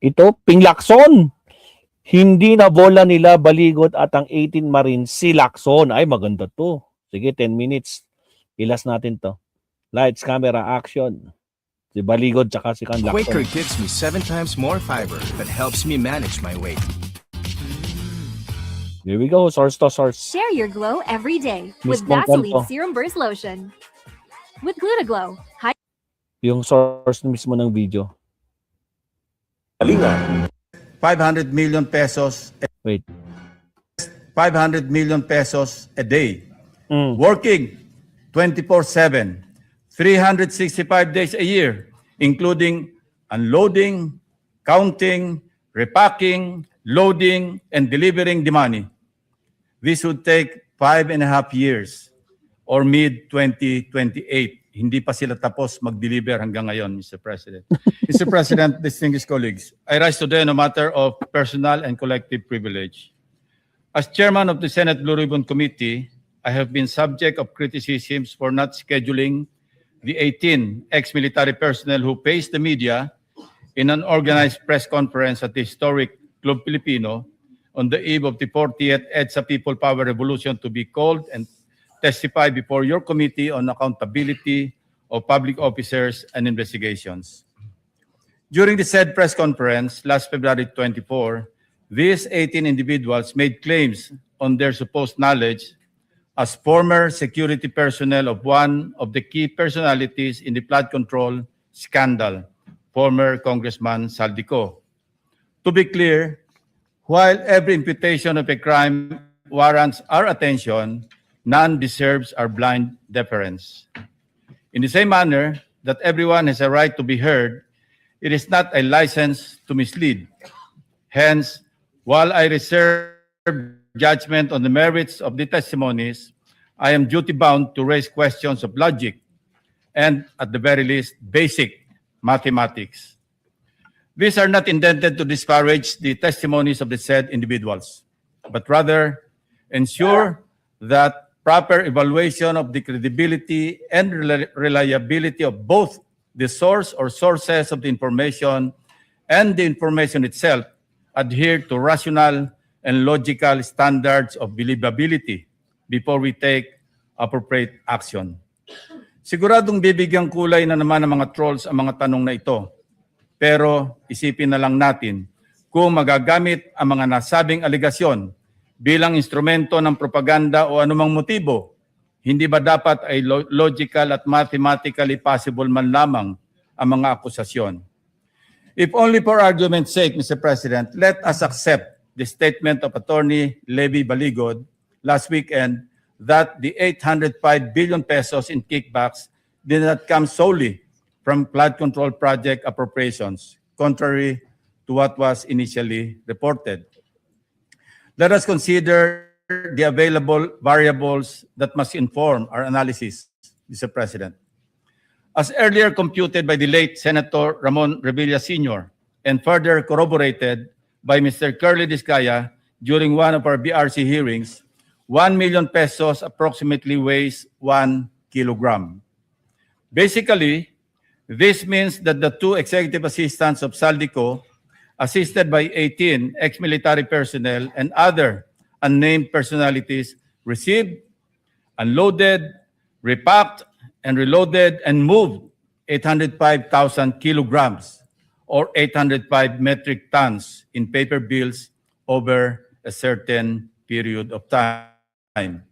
Ito, Ping Lacson. Hindi na bola nila Baligot at ang 18 Marines si Lacson. Ay, maganda to. Sige, 10 minutes. Ilas natin to. Lights, camera, action. Si Baligot tsaka si Lacson. Quaker gives me 7 times more fiber that helps me manage my weight. Here we go, source to source. Share your glow every day with Mismong Vaseline kwento. Serum Burst Lotion. With Glutaglow, Yung source mismo ng video. 500 million pesos. Wait. 500 million pesos a day. Working 24/7, 365 days a year, including unloading, counting, repacking, loading, and delivering the money. This would take 5.5 years or mid-2028. Hindi pa sila tapos mag-deliver hanggang ngayon, Mr. President. Mr. President, distinguished colleagues, I rise today on a matter of personal and collective privilege. As chairman of the Senate Blue Ribbon Committee, I have been subject of criticisms for not scheduling the 18 ex-military personnel who faced the media in an organized press conference at the historic Club Filipino on the eve of the 40th EDSA People Power Revolution to be called and testify before your committee on accountability of public officers and investigations. During the said press conference last February 24, these 18 individuals made claims on their supposed knowledge as former security personnel of one of the key personalities in the flood control scandal, former Congressman Saldico. To be clear, while every imputation of a crime warrants our attention, none deserves our blind deference. In the same manner that everyone has a right to be heard, it is not a license to mislead. Hence, while I reserve judgment on the merits of the testimonies, I am duty-bound to raise questions of logic and, at the very least, basic mathematics. These are not intended to disparage the testimonies of the said individuals, but rather ensure that proper evaluation of the credibility and reliability of both the source or sources of the information and the information itself adhere to rational and logical standards of believability before we take appropriate action. Siguradong bibigyang kulay na naman ng mga trolls ang mga tanong na ito. Pero isipin na lang natin kung magagamit ang mga nasabing aligasyon bilang instrumento ng propaganda o anumang motibo, hindi ba dapat ay logical at mathematically possible man lamang ang mga akusasyon? If only for argument's sake, Mr. President, let us accept the statement of Attorney Levy Baligod last weekend that the 805 billion pesos in kickbacks did not come solely from flood control project appropriations, contrary to what was initially reported. Let us consider the available variables that must inform our analysis, Mr. President. As earlier computed by the late Senator Ramon Revilla Sr. and further corroborated by Mr. Curly Discaya during one of our BRC hearings, 1 million pesos approximately weighs 1 kilogram. Basically, this means that the two executive assistants of Saldico, assisted by 18 ex-military personnel and other unnamed personalities, received, unloaded, repacked, and reloaded and moved 805,000 kilograms or 805 metric tons in paper bills over a certain period of time.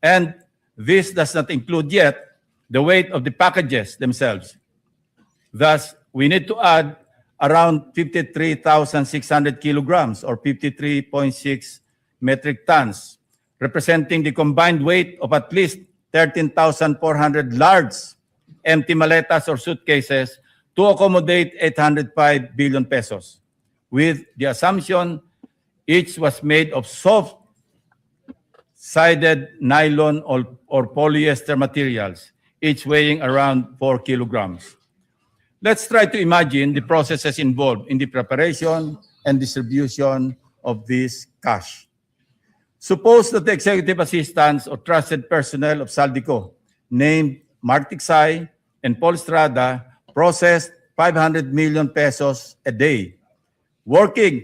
And this does not include yet the weight of the packages themselves. Thus, we need to add around 53,600 kilograms or 53.6 metric tons, representing the combined weight of at least 13,400 large empty maletas or suitcases to accommodate 805 billion pesos, with the assumption each was made of soft-sided nylon or polyester materials, each weighing around 4 kilograms. Let's try to imagine the processes involved in the preparation and distribution of this cash. Suppose that the executive assistants or trusted personnel of Saldico, named Mark Tiksay and Paul Estrada, processed 500 million pesos a day, working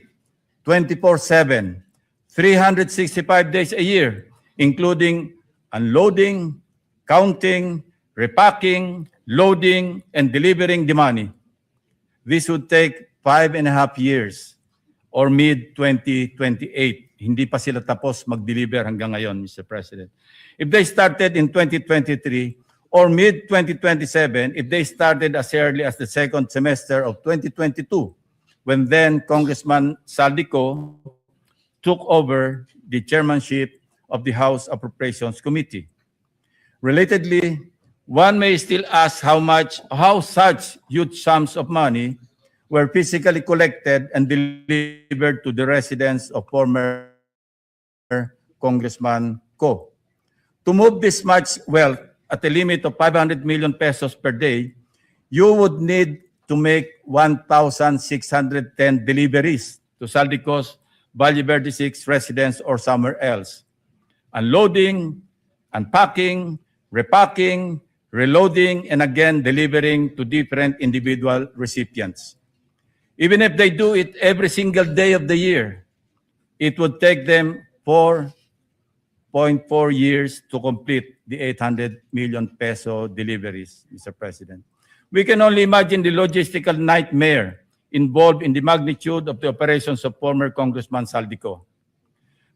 24/7, 365 days a year, including unloading, counting, repacking, loading, and delivering the money. This would take 5.5 years or mid-2028. Hindi pa sila tapos mag-deliver hanggang ngayon, Mr. President. If they started in 2023 or mid-2027, if they started as early as the second semester of 2022, when then Congressman Saldico took over the chairmanship of the House Appropriations Committee. Relatedly, one may still ask how such huge sums of money were physically collected and delivered to the residence of former Congressman Ko. To move this much wealth at a limit of 500 million pesos per day, you would need to make 1,610 deliveries to Saldico's Valle Verde 6 residence or somewhere else. Unloading, unpacking, repacking, reloading, and again delivering to different individual recipients. Even if they do it every single day of the year, it would take them 4.4 years to complete the 800 million peso deliveries, Mr. President. We can only imagine the logistical nightmare involved in the magnitude of the operations of former Congressman Saldico.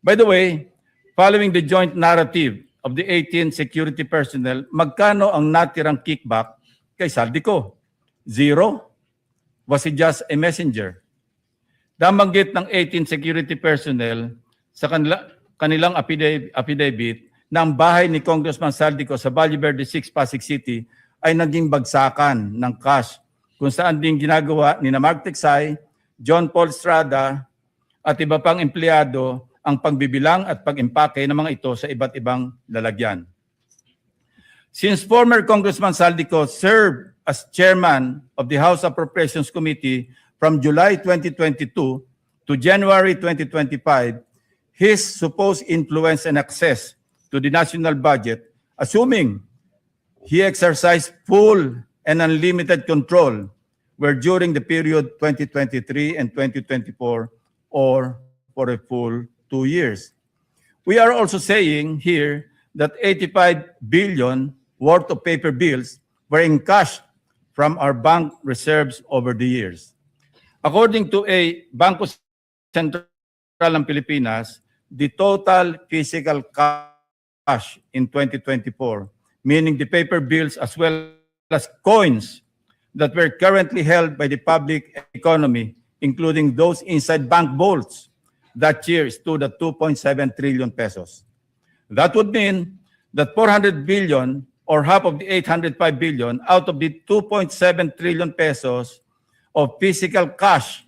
By the way, following the joint narrative of the 18 security personnel, magkano ang natirang kickback kay Saldico? Zero? Was he just a messenger? Nabanggit ng 18 security personnel sa kanilang affidavit na ang bahay ni Congressman Saldico sa Valle Verde 6, Pasig City ay naging bagsakan ng cash kung saan din ginagawa ni Mark Tiksay, John Paul Estrada at iba pang empleyado ang pagbibilang at pag-impake ng mga ito sa iba't ibang lalagyan. Since former Congressman Saldico served as chairman of the House Appropriations Committee from July 2022 to January 2025, his supposed influence and access to the national budget, assuming he exercised full and unlimited control, were during the period 2023 and 2024 or for a full 2 years. We are also saying here that 85 billion worth of paper bills were encashed from our bank reserves over the years. According to a Bangko Sentral ng Pilipinas, the total physical cash in 2024, meaning the paper bills as well as coins that were currently held by the public economy, including those inside bank vaults, that year stood at 2.7 trillion pesos. That would mean that 400 billion or half of the 805 billion out of the 2.7 trillion pesos of physical cash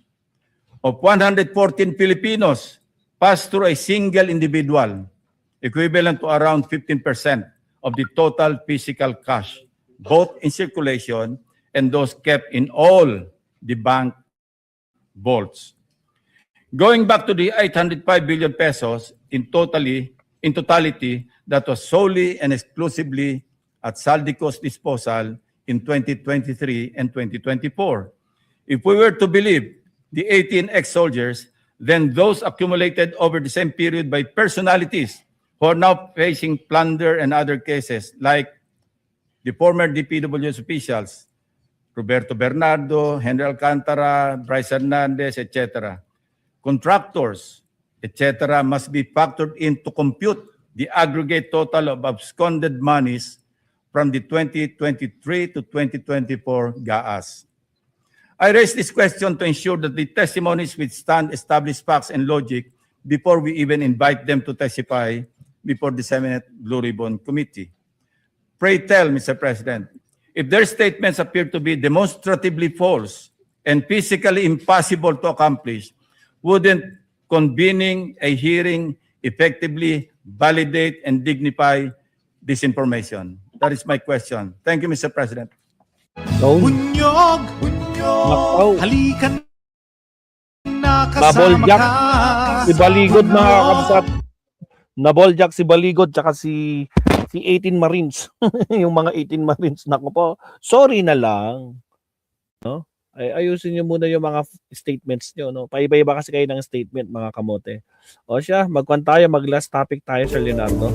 of 114 Filipinos passed through a single individual, equivalent to around 15% of the total physical cash, both in circulation and those kept in all the bank vaults. Going back to the 805 billion pesos in totality, that was solely and exclusively at Saldico's disposal in 2023 and 2024. If we were to believe the 18 ex-soldiers, then those accumulated over the same period by personalities who are now facing plunder and other cases, like the former DPWH officials, Roberto Bernardo, Henry Alcantara, Bryce Hernandez, etc., contractors, etc., must be factored in to compute the aggregate total of absconded monies from the 2023 to 2024 GAAs. I raise this question to ensure that the testimonies withstand established facts and logic before we even invite them to testify before the Senate Blue Ribbon Committee. Pray tell, Mr. President, if their statements appear to be demonstratively false and physically impossible to accomplish, wouldn't convening a hearing effectively validate and dignify this information? That is my question. Thank you, Mr. President. Bunyog, Nakaw. halikan na Double kasama jack. ka. Si Baligod mga kapsat. Naboljak si Baligod tsaka si 18 Marines. Yung mga 18 Marines. Nako po. Sorry na lang. No? Ay, ayusin niyo muna yung mga statements niyo, no? Paiba-iba kasi kayo ng statement, mga kamote. O siya, magkwan tayo, mag-last topic tayo, Sir Leonardo.